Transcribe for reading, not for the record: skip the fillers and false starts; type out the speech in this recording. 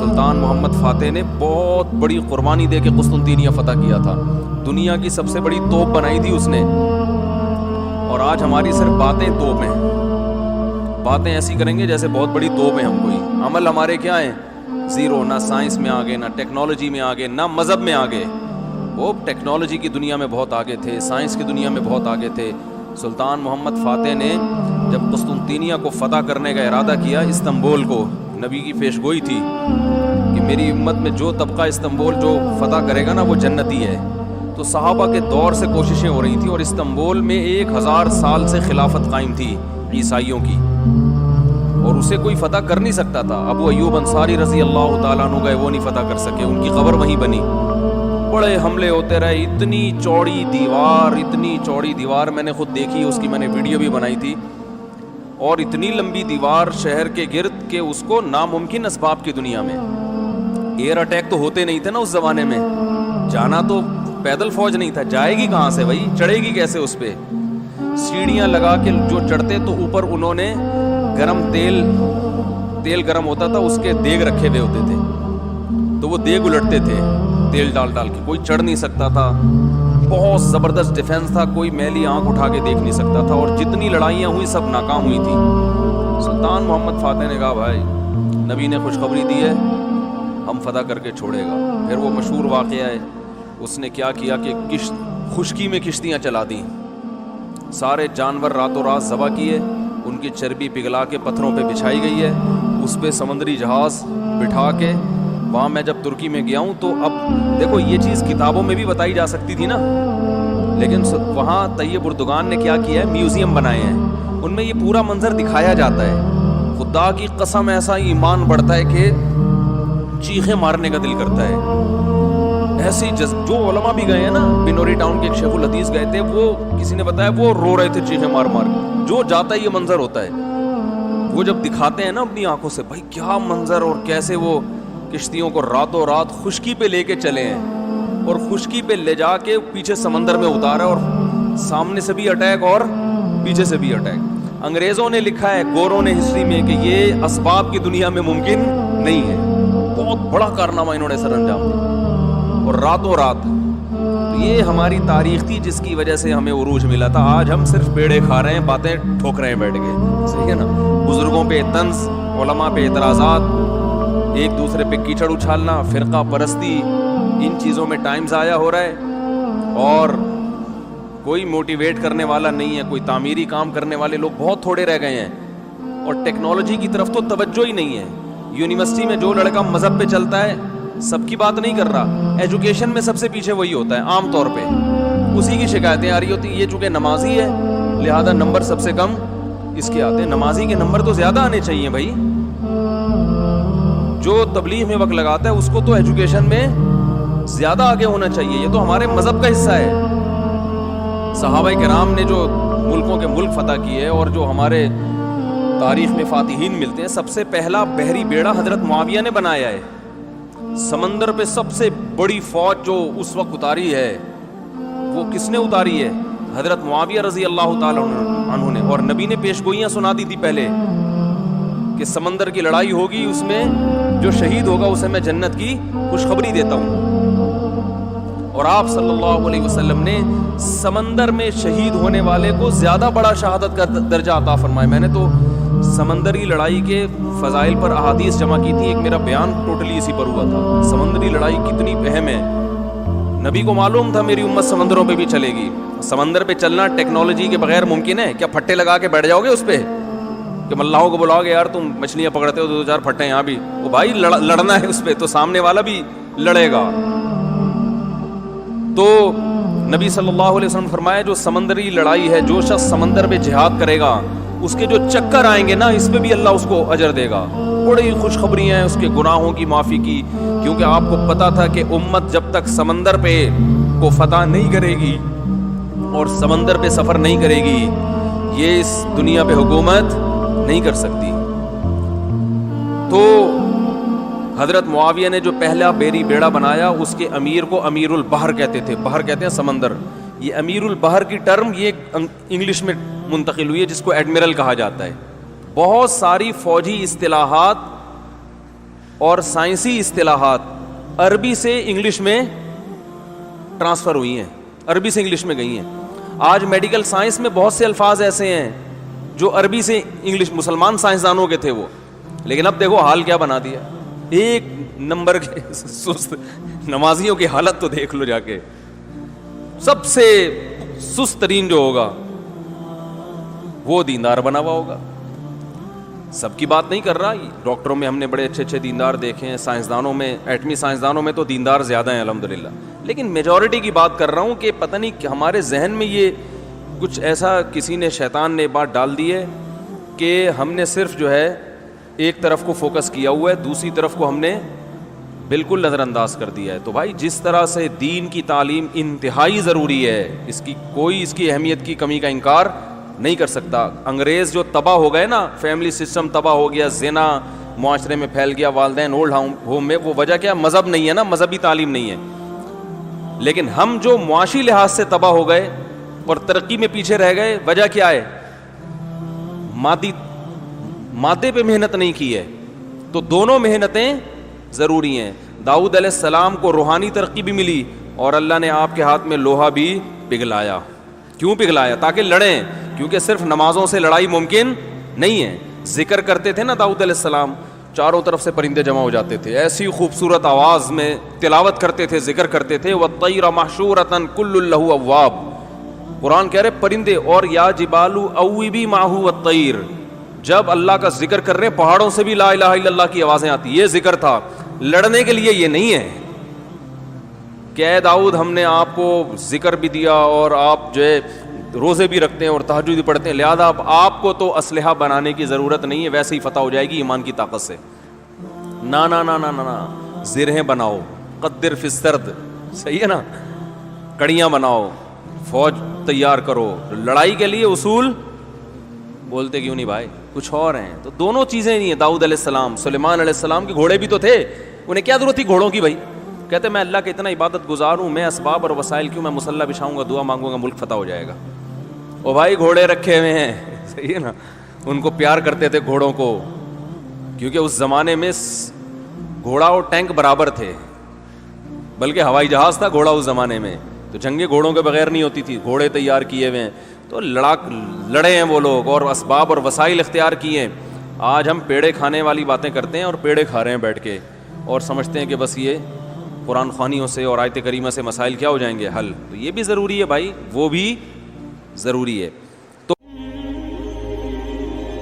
سلطان محمد فاتح نے بہت بڑی قربانی دے کے قسطنطینیہ فتح کیا تھا. دنیا کی سب سے بڑی توپ بنائی تھی اس نے. اور آج ہماری صرف باتیں توپ ہیں, باتیں ایسی کریں گے جیسے بہت بڑی توپ ہیں ہم. کوئی عمل ہمارے کیا ہیں؟ زیرو. نہ سائنس میں آگے, نہ ٹیکنالوجی میں آگے, نہ مذہب میں آگے. وہ ٹیکنالوجی کی دنیا میں بہت آگے تھے, سائنس کی دنیا میں بہت آگے تھے. سلطان محمد فاتح نے جب قسطنطینیہ کو فتح کرنے کا ارادہ کیا, استنبول کو, نبی کی پیشگوئی تھی کہ میری امت میں جو طبقہ استنبول جو فتح کرے گا نا وہ جنتی ہے. تو صحابہ کے دور سے کوششیں ہو رہی تھیں, اور استنبول میں 1000 سال سے خلافت قائم تھی عیسائیوں کی, اور اسے کوئی فتح کر نہیں سکتا تھا. ابو ایوب انصاری رضی اللہ تعالیٰ عنہ گئے, وہ نہیں فتح کر سکے, ان کی قبر وہیں بنی. بڑے حملے ہوتے رہے, اتنی چوڑی دیوار میں نے خود دیکھی, اس کی میں نے ویڈیو بھی بنائی تھی. اور اتنی لمبی دیوار شہر کے گرد کہ اس کو ناممکن اسباب کی دنیا میں, ایئر اٹیک تو ہوتے نہیں تھے نا اس زمانے میں, جانا تو پیدل فوج نہیں تھا, جائے گی کہاں سے بھائی, چڑھے گی کیسے اس پہ؟ سیڑھیاں لگا کے جو چڑھتے تو اوپر انہوں نے گرم تیل گرم ہوتا تھا, اس کے دیگ رکھے ہوئے ہوتے تھے, تو وہ دیگ الٹتے تھے تیل ڈال کے. کوئی چڑھ نہیں سکتا تھا, بہت زبردست ڈیفنس تھا, کوئی میلی آنکھ اٹھا کے دیکھ نہیں سکتا تھا, اور جتنی لڑائیاں ہوئی سب ناکام ہوئی تھی. سلطان محمد فاتح نے کہا بھائی نبی نے خوشخبری دی ہے, ہم فتح کر کے چھوڑے گا. پھر وہ مشہور واقعہ ہے, اس نے کیا کیا کہ خشکی میں کشتیاں چلا دیں, سارے جانور راتوں رات ذبح کیے, ان کی چربی پگھلا کے پتھروں پہ بچھائی گئی ہے, اس پہ سمندری جہاز بٹھا کے. وہاں میں جب ترکی میں گیا ہوں تو اب دیکھو یہ چیز کتابوں میں بھی بتائی جا سکتی تھی نا, لیکن وہاں طیب اردگان نے کیا کیا ہے, میوزیم بنائے ہیں, ان میں یہ پورا منظر دکھایا جاتا ہے. خدا کی قسم ایسا ایمان بڑھتا ہے کہ چیخیں مارنے کا دل کرتا ہے. ایسی جو علماء بھی گئے ہیں نا, بنوری ٹاؤن کے ایک شیخ الحدیث گئے تھے, وہ کسی نے بتایا وہ رو رہے تھے چیخیں مار کے. جو جاتا ہے یہ منظر ہوتا ہے, وہ جب دکھاتے ہیں نا اپنی آنکھوں سے, بھائی کیا منظر, اور کیسے وہ کشتیوں کو راتوں رات خشکی پہ لے کے چلے ہیں, اور خشکی پہ لے جا کے پیچھے سمندر میں اتارا, اور سامنے سے بھی اٹیک اور پیچھے سے بھی اٹیک. انگریزوں نے لکھا ہے, گوروں نے ہسٹری میں, کہ یہ اسباب کی دنیا میں ممکن نہیں ہے. بہت بڑا کارنامہ انہوں نے سر انجام دیا, اور راتوں رات. تو یہ ہماری تاریخ تھی جس کی وجہ سے ہمیں عروج ملا تھا. آج ہم صرف بیڑے کھا رہے ہیں, باتیں ٹھوک رہے ہیں بیٹھ کے, صحیح ہے نا. بزرگوں پہ طنز, علماء پہ اعتراضات, ایک دوسرے پہ کیچڑ اچھالنا, فرقہ پرستی, ان چیزوں میں ٹائم ضائع ہو رہا ہے, اور کوئی موٹیویٹ کرنے والا نہیں ہے, کوئی تعمیری کام کرنے والے لوگ بہت تھوڑے رہ گئے ہیں, اور ٹیکنالوجی کی طرف تو توجہ ہی نہیں ہے. یونیورسٹی میں جو لڑکا مذہب پہ چلتا ہے, سب کی بات نہیں کر رہا, ایجوکیشن میں سب سے پیچھے وہی ہوتا ہے عام طور پہ, اسی کی شکایتیں آ رہی ہوتی. یہ چونکہ نمازی ہے لہذا نمبر سب سے کم اس کے آتے ہیں. نمازی کے نمبر تو زیادہ آنے چاہیے بھائی. جو تبلیغ میں وقت لگاتا ہے اس کو تو ایجوکیشن میں زیادہ آگے ہونا چاہیے. یہ تو ہمارے مذہب کا حصہ ہے. صحابہ کرام نے جو ملکوں کے ملک فتح کیے, اور جو ہمارے تاریخ میں فاتحین ملتے ہیں, سب سے پہلا بحری بیڑا حضرت معاویہ نے بنایا ہے. سمندر پہ سب سے بڑی فوج جو اس وقت اتاری ہے, وہ کس نے اتاری ہے؟ حضرت معاویہ رضی اللہ تعالیٰ عنہ نے. اور نبی نے پیشگوئیاں سنا دی تھی پہلے کہ سمندر کی لڑائی ہوگی, اس میں جو شہید ہوگا اسے میں جنت کی خوشخبری دیتا ہوں. اور آپ صلی اللہ علیہ وسلم نے سمندر میں شہید ہونے والے کو زیادہ بڑا شہادت کا درجہ عطا فرمایا. میں نے تو سمندری لڑائی کے فضائل پر احادیث جمع کی تھی, ایک میرا بیان ٹوٹلی اسی پر ہوا تھا. سمندری لڑائی کتنی اہم ہے, نبی کو معلوم تھا میری امت سمندروں پہ بھی چلے گی. سمندر پہ چلنا ٹیکنالوجی کے بغیر ممکن ہے کیا؟ پھٹے لگا کے بیٹھ جاؤ گے اس پہ کہ ملاحوں کو بلاؤ گے, یار تم مچھلیاں پکڑتے ہو, 2-4 پھٹے یہاں بھی, وہ بھائی لڑنا ہے اس پہ, تو سامنے والا بھی لڑے گا. تو نبی صلی اللہ علیہ وسلم فرمایا جو سمندری لڑائی ہے, جو شخص سمندر میں جہاد کرے گا, اس کے جو چکر آئیں گے نا, اس پہ بھی اللہ اس کو اجر دے گا. بڑی خوشخبریاں ہیں اس کے گناہوں کی معافی کی, کیونکہ آپ کو پتا تھا کہ امت جب تک سمندر پہ کو فتح نہیں کرے گی اور سمندر پہ سفر نہیں کرے گی, یہ اس دنیا پہ حکومت نہیں کر سکتی. تو حضرت معاویہ نے جو پہلا بیری بیڑا بنایا, اس کے امیر کو امیر البحر کہتے تھے. بحر کہتے ہیں سمندر. یہ امیر البحر کی ٹرم یہ انگلش میں منتقل ہوئی ہے, جس کو ایڈمرل کہا جاتا ہے. بہت ساری فوجی اصطلاحات اور سائنسی اصطلاحات عربی سے انگلش میں ٹرانسفر ہوئی ہیں, عربی سے انگلش میں گئی ہیں. آج میڈیکل سائنس میں بہت سے الفاظ ایسے ہیں جو عربی سے انگلش, مسلمان سائنسدانوں کے تھے وہ, لیکن اب دیکھو حال کیا بنا دیا. ایک نمبر کے سست نمازیوں کی حالت تو دیکھ لو جا کے. سب سے سست ترین جو ہوگا وہ دیندار بنا ہوا ہوگا. سب کی بات نہیں کر رہا, ڈاکٹروں میں ہم نے بڑے اچھے اچھے دیندار دیکھے ہیں, سائنسدانوں میں, ایٹمی سائنسدانوں میں تو دیندار زیادہ ہیں الحمدللہ, لیکن میجورٹی کی بات کر رہا ہوں کہ پتہ نہیں ہمارے ذہن میں یہ کچھ ایسا کسی نے, شیطان نے بات ڈال دی ہے کہ ہم نے صرف جو ہے ایک طرف کو فوکس کیا ہوا ہے, دوسری طرف کو ہم نے بالکل نظر انداز کر دیا ہے. تو بھائی جس طرح سے دین کی تعلیم انتہائی ضروری ہے, اس کی کوئی اس کی اہمیت کی کمی کا انکار نہیں کر سکتا. انگریز جو تباہ ہو گئے نا, فیملی سسٹم تباہ ہو گیا, زنا معاشرے میں پھیل گیا, والدین اولڈ ہوم میں, وہ وجہ کیا؟ مذہب نہیں ہے نا, مذہبی تعلیم نہیں ہے. لیکن ہم جو معاشی لحاظ سے تباہ ہو گئے اور ترقی میں پیچھے رہ گئے, وجہ کیا ہے؟ مادے پہ محنت نہیں کی ہے. تو دونوں محنتیں ضروری ہیں. داؤد علیہ السلام کو روحانی ترقی بھی ملی اور اللہ نے آپ کے ہاتھ میں لوہا بھی پگھلایا. کیوں پگھلایا؟ تاکہ لڑیں, کیونکہ صرف نمازوں سے لڑائی ممکن نہیں ہے. ذکر کرتے تھے نا داؤد علیہ السلام, چاروں طرف سے پرندے جمع ہو جاتے تھے, ایسی خوبصورت آواز میں تلاوت کرتے تھے, ذکر کرتے تھے. وَالطَّيْرَ مَحْشُورَةً كُلٌّ لَهُ أَوَّابٌ, قرآن کہہ رہے پرندے, اور یا جبالُ أَوِّبِي مَعَهُ وَالطَّيْرُ, جب اللہ کا ذکر کر رہے پہاڑوں سے بھی لا الہ الا اللہ کی آوازیں آتی. یہ ذکر تھا, لڑنے کے لیے یہ نہیں ہے کہ اے داؤد ہم نے آپ کو ذکر بھی دیا اور آپ جو ہے روزے بھی رکھتے ہیں اور تہجد بھی پڑھتے ہیں, لہذا آپ کو تو اسلحہ بنانے کی ضرورت نہیں ہے, ویسے ہی فتح ہو جائے گی ایمان کی طاقت سے. نا نا نا نا نا, زرہیں بناؤ, قدر فی السرد, صحیح ہے نا, کڑیاں بناؤ, فوج تیار کرو, لڑائی کے لیے اصول بولتے کیوں نہیں بھائی, کچھ اور ہیں. تو دونوں چیزیں نہیں ہیں. داؤد علیہ السلام, سلیمان علیہ السلام کے گھوڑے بھی تو تھے, انہیں کیا ضرورت تھی گھوڑوں کی بھائی؟ کہتے میں اللہ کا اتنا عبادت گزار ہوں, میں اسباب اور وسائل کیوں, میں مصلی بچھاؤں گا, دعا مانگوں گا, ملک فتح ہو جائے گا. او بھائی گھوڑے رکھے ہوئے ہیں, صحیح ہے نا, ان کو پیار کرتے تھے گھوڑوں کو, کیونکہ اس زمانے میں گھوڑا اور ٹینک برابر تھے, بلکہ ہوائی جہاز تھا گھوڑا اس زمانے میں, تو جنگیں گھوڑوں کے بغیر نہیں ہوتی تھی, گھوڑے تیار کیے ہوئے ہیں. تو لڑے ہیں وہ لوگ اور اسباب اور وسائل اختیار کیے ہیں. آج ہم پیڑے کھانے والی باتیں کرتے ہیں اور پیڑے کھا رہے ہیں بیٹھ کے, اور سمجھتے ہیں کہ بس یہ قرآن خوانیوں سے اور آیت کریمہ سے مسائل کیا ہو جائیں گے حل. تو یہ بھی ضروری ہے بھائی, وہ بھی ضروری ہے.